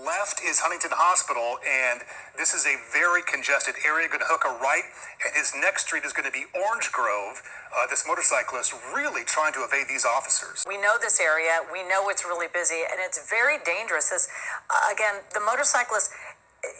Left is Huntington Hospital, and this is a very congested area. Going to hook a right, and his next street is going to be Orange Grove. This motorcyclist really trying to evade these officers. We know this area. We know it's really busy, and it's very dangerous. Again, the motorcyclist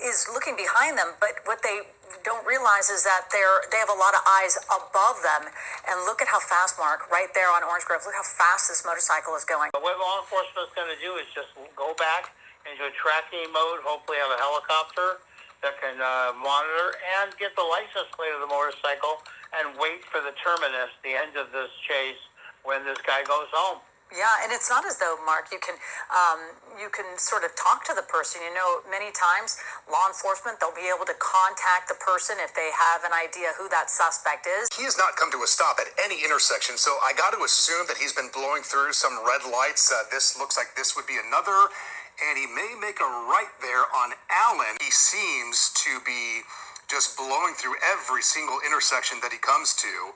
is looking behind them, but what they don't realize is that they have a lot of eyes above them. And look at how fast, Mark, right there on Orange Grove. Look how fast this motorcycle is going. What law enforcement is going to do is just go back into a tracking mode, hopefully have a helicopter that can monitor and get the license plate of the motorcycle and wait for the terminus, the end of this chase, when this guy goes home. Yeah, and it's not as though, Mark, you can sort of talk to the person. You know, many times law enforcement, they'll be able to contact the person if they have an idea who that suspect is. He has not come to a stop at any intersection, so I got to assume that he's been blowing through some red lights. This looks like this would be another, and he may make a right there on Allen. He seems to be just blowing through every single intersection that he comes to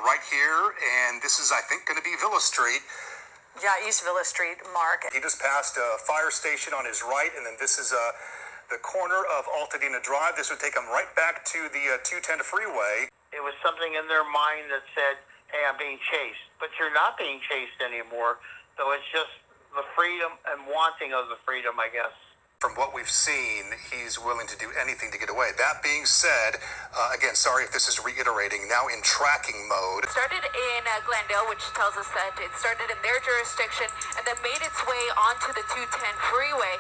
right here, and this is, I think, going to be Villa Street. Yeah, East Villa Street, Mark. He just passed a fire station on his right, and then this is the corner of Altadena Drive. This would take him right back to the 210 freeway. It was something in their mind that said, hey, I'm being chased. But you're not being chased anymore, so it's just the freedom and wanting of the freedom, I guess. From what we've seen, he's willing to do anything to get away. That being said, again, sorry if this is reiterating, now in tracking mode. It started in Glendale, which tells us that it started in their jurisdiction and then made its way onto the 210 freeway.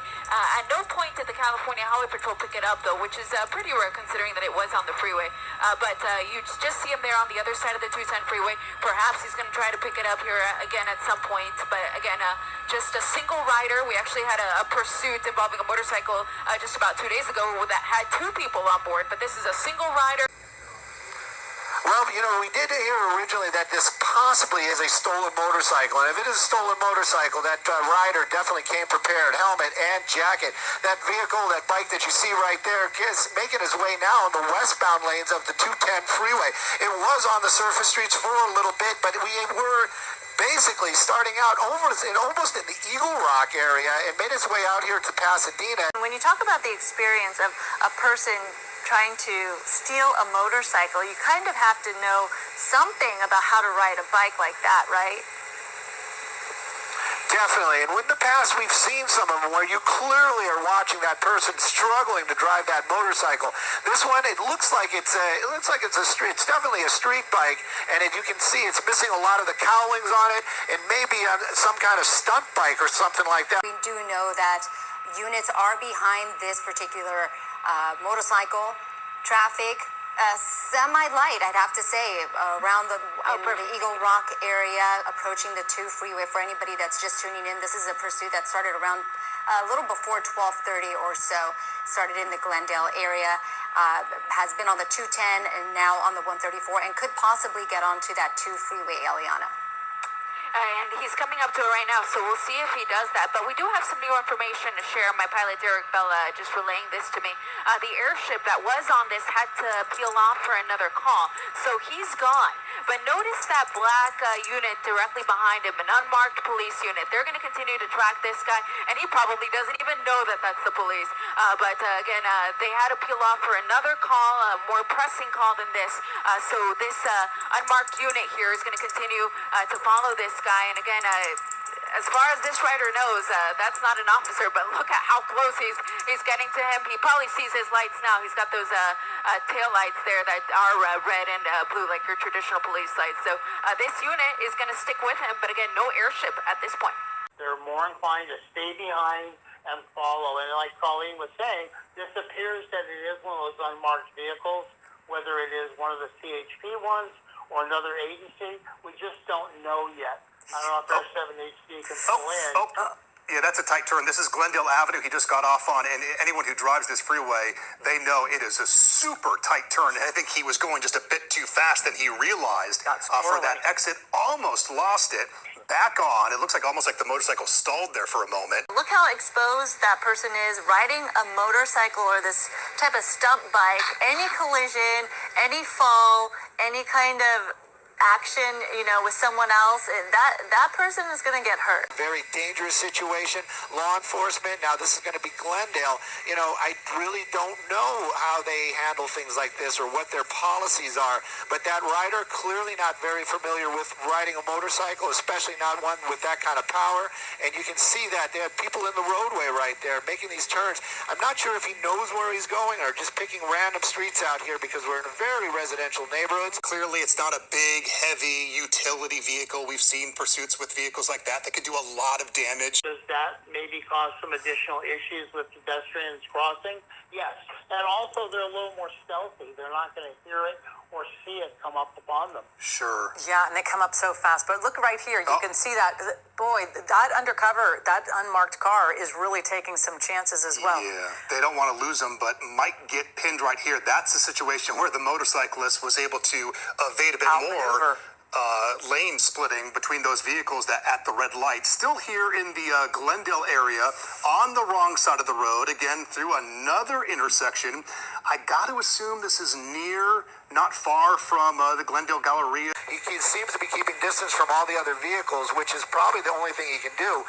At no point did the California Highway Patrol pick it up, though, which is pretty rare considering that it was on the freeway. But you just see him there on the other side of the 210 freeway. Perhaps he's going to try to pick it up here again at some point. But again, just a single rider. We actually had a pursuit involving a motorcycle just about 2 days ago that had two people on board, but this is a single rider. Well, you know, we did hear originally that this possibly is a stolen motorcycle, and if it is a stolen motorcycle, that rider definitely came prepared, helmet and jacket. That vehicle, that bike that you see right there, is making its way now in the westbound lanes of the 210 freeway. It was on the surface streets for a little bit, but we were basically starting out almost in the Eagle Rock area and made its way out here to Pasadena. When you talk about the experience of a person trying to steal a motorcycle, you kind of have to know something about how to ride a bike like that, right? Definitely, and in the past we've seen some of them where you clearly are watching that person struggling to drive that motorcycle. This one, it looks like it's definitely a street bike, and you can see it's missing a lot of the cowlings on it, and maybe some kind of stunt bike or something like that. We do know that units are behind this particular motorcycle traffic. Semi-light, I'd have to say, around the Eagle Rock area, approaching the 2 freeway. For anybody that's just tuning in, this is a pursuit that started around a little before 12:30 or so. Started in the Glendale area, has been on the 210 and now on the 134, and could possibly get onto that 2 freeway, Eliana. And he's coming up to it right now, so we'll see if he does that. But we do have some new information to share. My pilot, Derek Bella, just relaying this to me. The airship that was on this had to peel off for another call, so he's gone. But notice that black unit directly behind him, an unmarked police unit. They're going to continue to track this guy, and he probably doesn't even know that that's the police. But again, they had to peel off for another call, a more pressing call than this. So this unmarked unit here is going to continue to follow this guy. And again, as far as this rider knows, that's not an officer, but look at how close he's getting to him. He probably sees his lights now. He's got those tail lights there that are red and blue, like your traditional police lights. So this unit is going to stick with him, but again, no airship at this point. They're more inclined to stay behind and follow. And like Colleen was saying, this appears that it is one of those unmarked vehicles, whether it is one of the CHP ones or another agency. We just don't know yet. I don't know if there's 7HD can pull in. Yeah, that's a tight turn. This is Glendale Avenue he just got off on, and anyone who drives this freeway, they know it is a super tight turn. And I think he was going just a bit too fast than he realized for that exit. Almost lost it. Back on. It looks like almost like the motorcycle stalled there for a moment. Look how exposed that person is riding a motorcycle or this type of stunt bike. Any collision, any fall, any kind of action, with someone else, that person is going to get hurt. Very dangerous situation. Law enforcement, now this is going to be Glendale. I really don't know how they handle things like this or what their policies are, but that rider clearly not very familiar with riding a motorcycle, especially not one with that kind of power. And you can see that they have people in the roadway right there making these turns. I'm not sure if he knows where he's going or just picking random streets out here because we're in a very residential neighborhood. Clearly, it's not a big, heavy utility vehicle. We've seen pursuits with vehicles like that could do a lot of damage. Does that maybe cause some additional issues with pedestrians crossing? Yes. And also, they're a little more stealthy. They're not going to hear it or see it come up upon them. Sure. Yeah, and they come up so fast. But look right here. You can see that. Boy, that undercover, that unmarked car is really taking some chances as well. Yeah, they don't want to lose him, but might get pinned right here. That's a situation where the motorcyclist was able to evade a bit more. Lane splitting between those vehicles that at the red light. Still here in the Glendale area on the wrong side of the road, again through another intersection. I got to assume this is not far from the Glendale Galleria. He seems to be keeping distance from all the other vehicles, which is probably the only thing he can do.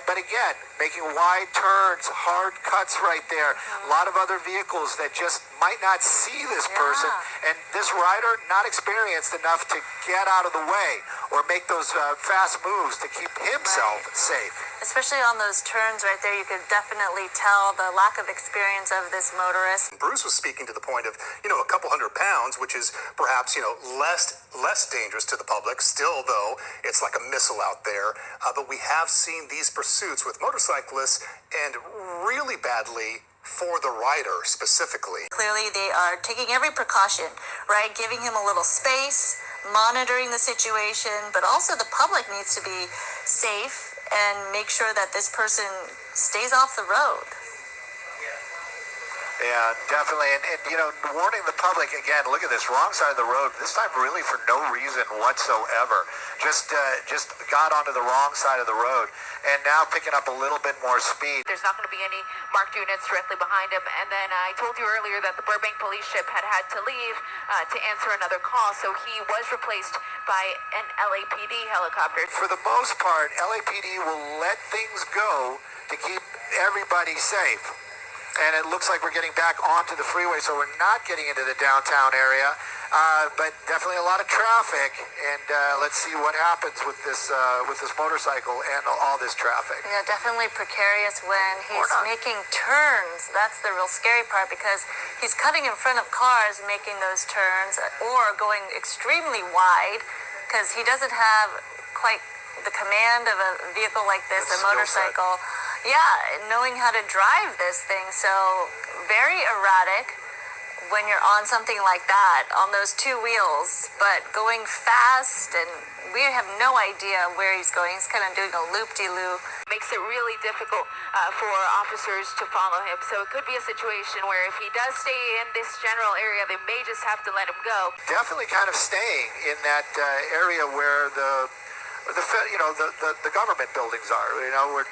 But again, making wide turns, hard cuts right there. A lot of other vehicles that just might not see this person. And this rider, not experienced enough to get out of the way or make those fast moves to keep himself safe. Especially on those turns right there, you could definitely tell the lack of experience of this motorist. Bruce was speaking to the point of, a couple 100 pounds, which is perhaps, less dangerous to the public. Still, though, it's like a missile out there. But we have seen these pursuits with motorcyclists and really badly for the rider specifically. Clearly, they are taking every precaution, right? Giving him a little space, monitoring the situation, but also the public needs to be safe and make sure that this person stays off the road. Yeah, definitely. And warning the public, again, look at this, wrong side of the road, this time really for no reason whatsoever. Just got onto the wrong side of the road and now picking up a little bit more speed. There's not going to be any marked units directly behind him. And then I told you earlier that the Burbank Police ship had to leave to answer another call. So he was replaced by an LAPD helicopter. For the most part, LAPD will let things go to keep everybody safe. And it looks like we're getting back onto the freeway, so we're not getting into the downtown area. But definitely a lot of traffic, and let's see what happens with this motorcycle and all this traffic. Yeah, definitely precarious when he's making turns. That's the real scary part because he's cutting in front of cars making those turns or going extremely wide because he doesn't have quite the command of a vehicle like this, a motorcycle. Yeah, knowing how to drive this thing. So very erratic when you're on something like that, on those two wheels, but going fast, and we have no idea where he's going. He's kind of doing a loop-de-loop. Makes it really difficult for officers to follow him. So it could be a situation where if he does stay in this general area, they may just have to let him go. Definitely kind of staying in that area where the government buildings are.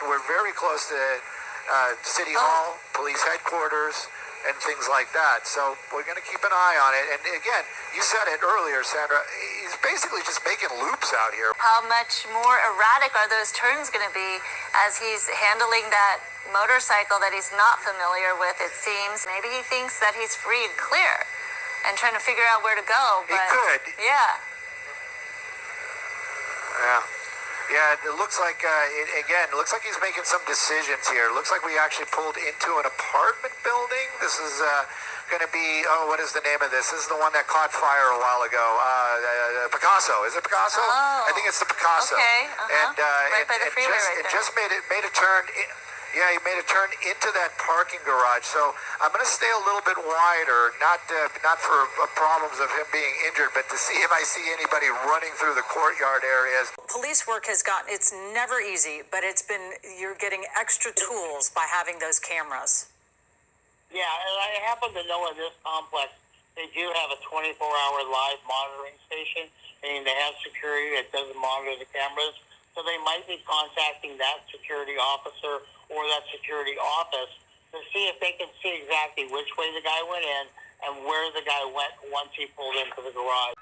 We're very close to City Hall, police headquarters, and things like that. So we're going to keep an eye on it. And again, you said it earlier, Sandra, he's basically just making loops out here. How much more erratic are those turns going to be as he's handling that motorcycle that he's not familiar with, it seems. Maybe he thinks that he's free and clear and trying to figure out where to go. But he could. Yeah. Yeah, it looks like, it looks like he's making some decisions here. It looks like we actually pulled into an apartment building. This is going to be, what is the name of this? This is the one that caught fire a while ago. Picasso. Is it Picasso? Oh. I think it's the Picasso. Okay. And, right by the freeway right there. It just made a turn. Yeah, he made a turn into that parking garage. So I'm going to stay a little bit wider, not for problems of him being injured, but to see if I see anybody running through the courtyard areas. Police work it's never easy, but you're getting extra tools by having those cameras. Yeah, and I happen to know in this complex, they do have a 24-hour live monitoring station, and they have security that doesn't monitor the cameras. So they might be contacting that security officer or that security office to see if they can see exactly which way the guy went in and where the guy went once he pulled into the garage.